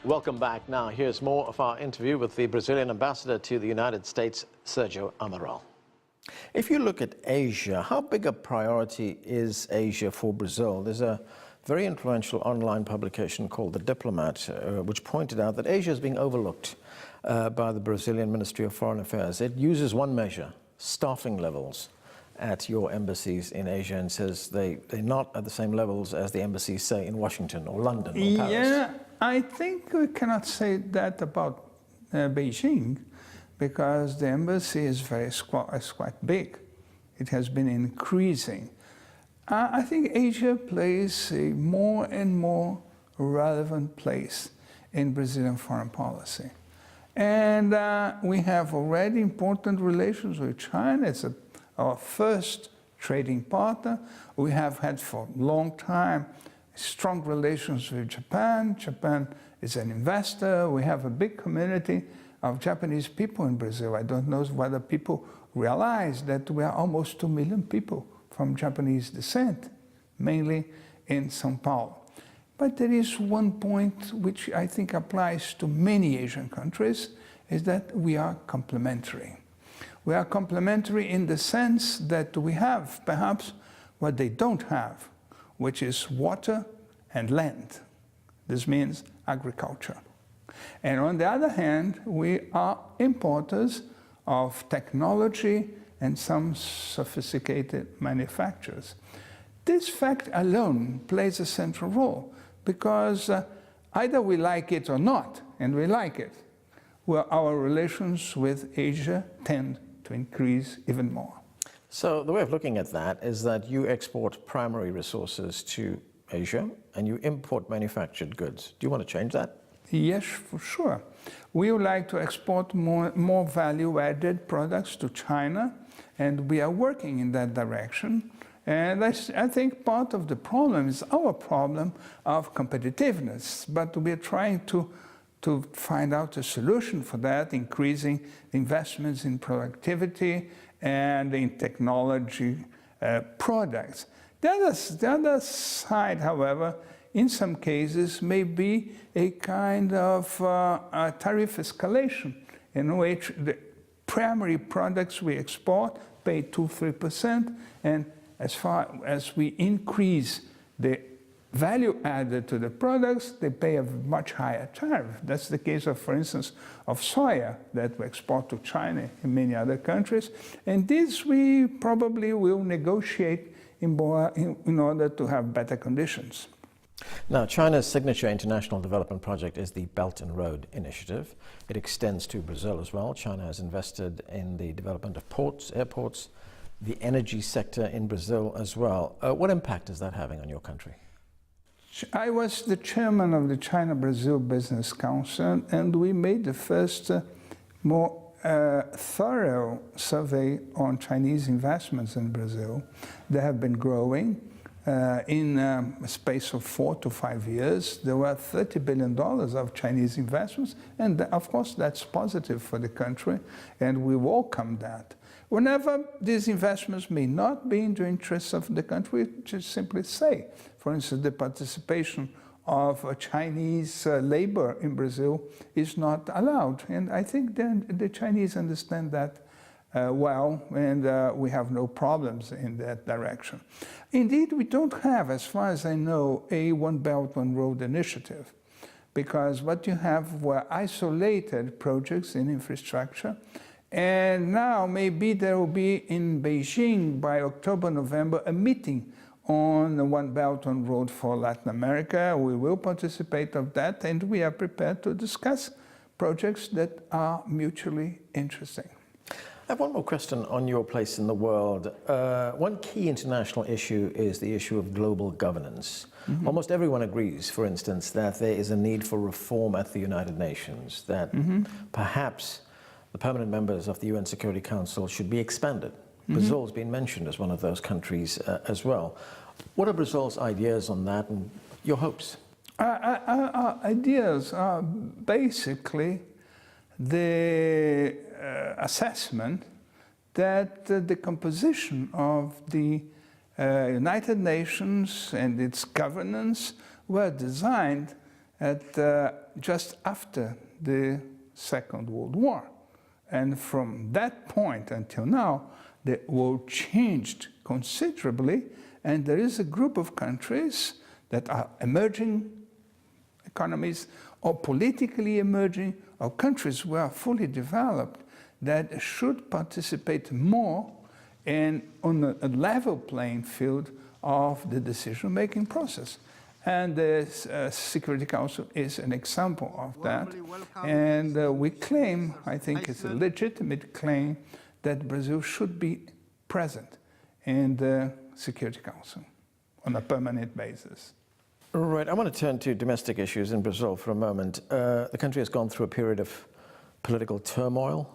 Welcome back. Now, here's more of our interview with the Brazilian ambassador to the United States, Sergio Amaral. If you look at Asia, how big a priority is Asia for Brazil? There's a very influential online publication called The Diplomat, which pointed out that Asia is being overlooked by the Brazilian Ministry of Foreign Affairs. It uses one measure, staffing levels at your embassies in Asia, and says they're not at the same levels as the embassies, say, in Washington or London or Paris. Yeah, I think we cannot say that about Beijing, because the embassy is quite big. It has been increasing. I think Asia plays a more and more relevant place in Brazilian foreign policy. And we have already important relations with China. It's our first trading partner. We have had for a long time strong relations with Japan. Japan is an investor. We have a big community of Japanese people in Brazil. I don't know whether people realize that we are almost 2 million people from Japanese descent, mainly in São Paulo. But there is one point which I think applies to many Asian countries, is that we are complementary. We are complementary in the sense that we have perhaps what they don't have, which is water and land. This means agriculture. And on the other hand, we are importers of technology and some sophisticated manufacturers. This fact alone plays a central role, because either we like it or not, and we like it, well, our relations with Asia tend to increase even more. So the way of looking at that is that you export primary resources to Asia and you import manufactured goods. Do you want to change that? Yes, for sure. We would like to export more value-added products to China, and we are working in that direction. And I think part of the problem is our problem of competitiveness, but we are trying to find out a solution for that, increasing investments in productivity and in technology products. The other side, however, in some cases may be a kind of a tariff escalation in which the primary products we export pay 2–3%, and as far as we increase the value added to the products, they pay a much higher tariff. That's the case of, for instance, of soya that we export to China and many other countries. And this we probably will negotiate in order to have better conditions. Now, China's signature international development project is the Belt and Road Initiative. It extends to Brazil as well. China has invested in the development of ports, airports, the energy sector in Brazil as well. What impact is that having on your country? I was the chairman of the China-Brazil Business Council, and we made the first more thorough survey on Chinese investments in Brazil. They have been growing. In a space of 4 to 5 years, there were $30 billion of Chinese investments, and of course that's positive for the country, and we welcome that. Whenever these investments may not be in the interests of the country, just simply say, for instance, the participation of Chinese labor in Brazil is not allowed, and I think then the Chinese understand that well, and we have no problems in that direction. Indeed, we don't have, as far as I know, a One Belt, One Road initiative, because what you have were isolated projects in infrastructure, and now maybe there will be in Beijing by October, November, a meeting on the One Belt, One Road for Latin America. We will participate of that, and we are prepared to discuss projects that are mutually interesting. I have one more question on your place in the world. One key international issue is the issue of global governance. Mm-hmm. Almost everyone agrees, for instance, that there is a need for reform at the United Nations, that perhaps the permanent members of the UN Security Council should be expanded. Brazil's been mentioned as one of those countries as well. What are Brazil's ideas on that and your hopes? Our ideas are basically the assessment that the composition of the United Nations and its governance were designed just after the Second World War. And from that point until now, the world changed considerably, and there is a group of countries that are emerging economies or politically emerging, or countries who are fully developed that should participate more on a level playing field of the decision-making process. And the Security Council is an example of that. And we claim, I think it's a legitimate claim, that Brazil should be present in the Security Council on a permanent basis. Right, I want to turn to domestic issues in Brazil for a moment. The country has gone through a period of political turmoil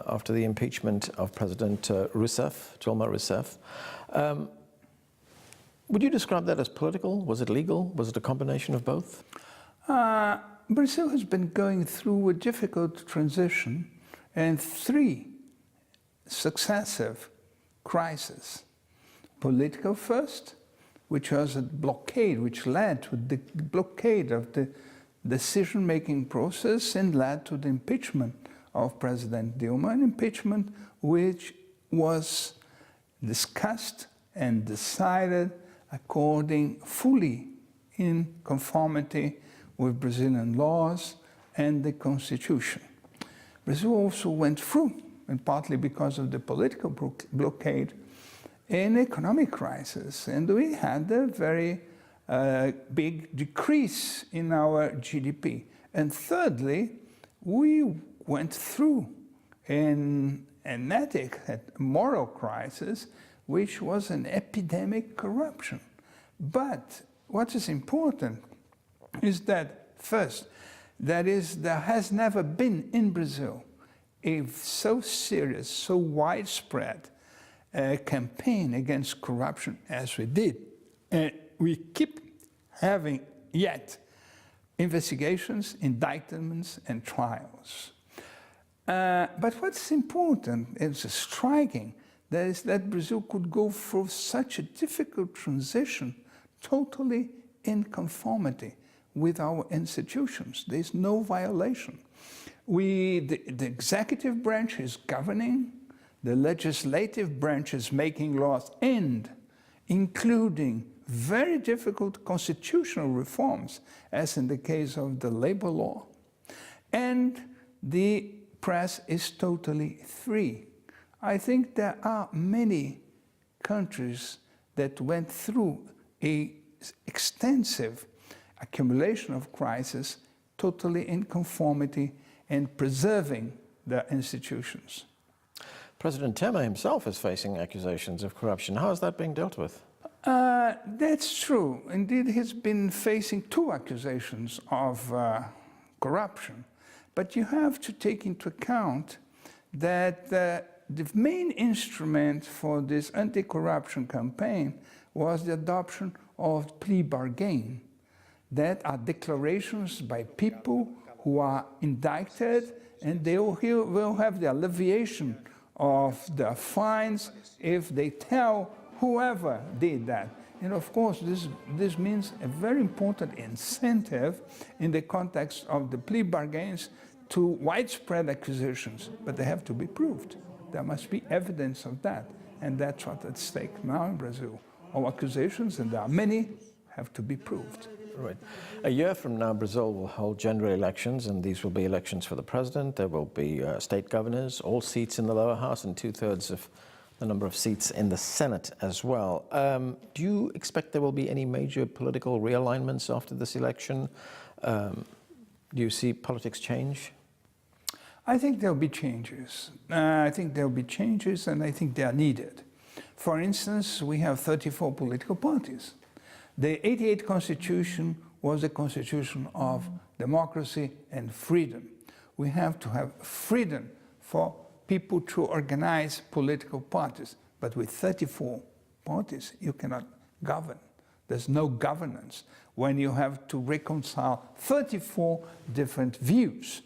after the impeachment of President Dilma Rousseff. Would you describe that as political? Was it legal? Was it a combination of both? Brazil has been going through a difficult transition and 3 successive crises. Political first, which was a blockade, which led to the blockade of the decision-making process and led to the impeachment of President Dilma, an impeachment which was discussed and decided according fully in conformity with Brazilian laws and the Constitution. Brazil also went through, and partly because of the political blockade, an economic crisis, and we had a very big decrease in our GDP. And thirdly, we went through an ethic, a moral crisis, which was an epidemic corruption. But what is important is that, first, there has never been in Brazil a so serious, so widespread campaign against corruption as we did. And we keep having yet investigations, indictments, and trials. But what's important, it's striking, is that Brazil could go through such a difficult transition totally in conformity with our institutions. There's no violation. The executive branch is governing, the legislative branch is making laws, and including very difficult constitutional reforms, as in the case of the labor law. And the press is totally free. I think there are many countries that went through an extensive accumulation of crises totally in conformity and preserving their institutions. President Temer himself is facing accusations of corruption. How is that being dealt with? That's true. Indeed, he's been facing 2 accusations of corruption. But you have to take into account that the main instrument for this anti-corruption campaign was the adoption of plea bargain. That are declarations by people who are indicted, and they will have the alleviation of their fines if they tell whoever did that. And of course, this means a very important incentive in the context of the plea bargains to widespread accusations, but they have to be proved. There must be evidence of that, and that's what's at stake now in Brazil. All accusations, and there are many, have to be proved. Right. A year from now, Brazil will hold general elections, and these will be elections for the president. There will be state governors, all seats in the lower house, and 2/3 of the number of seats in the Senate as well. Do you expect there will be any major political realignments after this election? Do you see politics change? I think there'll be changes. I think there'll be changes, and I think they are needed. For instance, we have 34 political parties. The '88 Constitution was a constitution of democracy and freedom. We have to have freedom for people to organize political parties. But with 34 parties, you cannot govern. There's no governance when you have to reconcile 34 different views.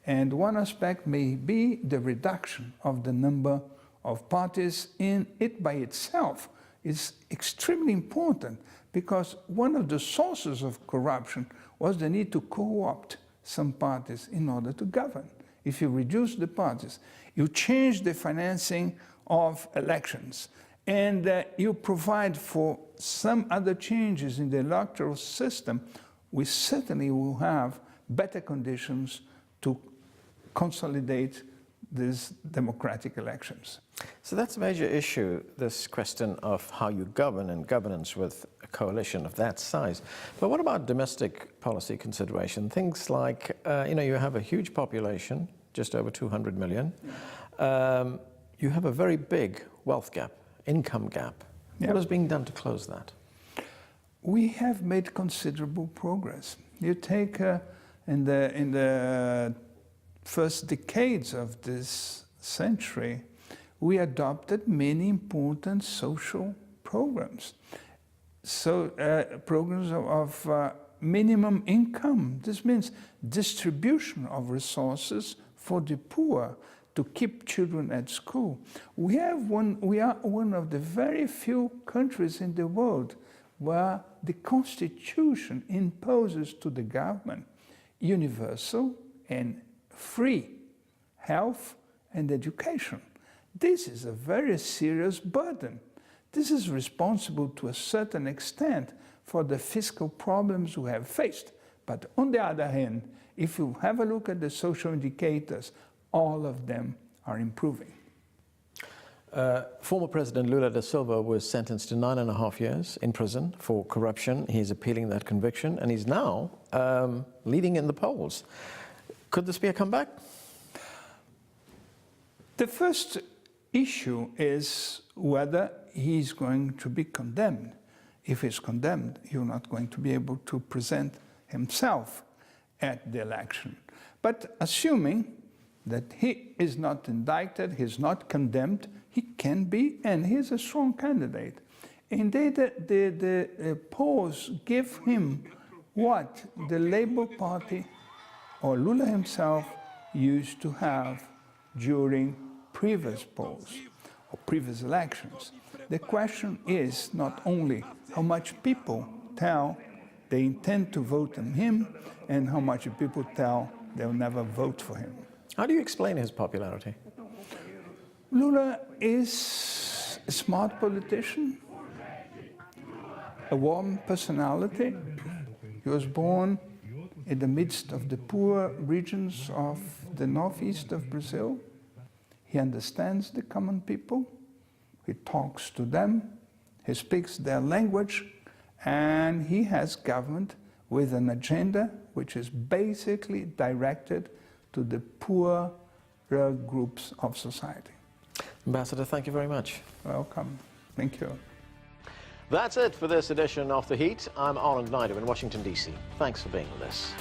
And one aspect may be the reduction of the number of parties. In it by itself is extremely important because one of the sources of corruption was the need to co-opt some parties in order to govern. If you reduce the parties, you change the financing of elections, and you provide for some other changes in the electoral system, we certainly will have better conditions to consolidate these democratic elections. So that's a major issue, this question of how you govern and governance with a coalition of that size. But what about domestic policy consideration? Things like, you have a huge population, just over 200 million. You have a very big wealth gap, income gap. Yeah. What is being done to close that? We have made considerable progress. You take in the first decades of this century, we adopted many important social programs. So programs of minimum income. This means distribution of resources for the poor to keep children at school. We are one of the very few countries in the world where the Constitution imposes to the government universal and free health and education. This is a very serious burden. This is responsible to a certain extent for the fiscal problems we have faced. But on the other hand, if you have a look at the social indicators, all of them are improving. Former President Lula da Silva was sentenced to 9.5 years in prison for corruption. He's appealing that conviction, and he's now leading in the polls. Could this be a comeback? The first issue is whether he's going to be condemned. If he's condemned, you're not going to be able to present himself at the election. But assuming that he is not indicted, he's not condemned, he can be, and he's a strong candidate. Indeed, the polls give him what the Labour Party or Lula himself used to have during previous polls or previous elections. The question is not only how much people tell they intend to vote on him and how much people tell they'll never vote for him. How do you explain his popularity? Lula is a smart politician, a warm personality. He was born in the midst of the poor regions of the northeast of Brazil. He understands the common people. He talks to them. He speaks their language. And he has government with an agenda which is basically directed to the poorer groups of society. Ambassador, thank you very much. Welcome. Thank you. That's it for this edition of The Heat. I'm Arnold Naidu in Washington, D.C. Thanks for being with us.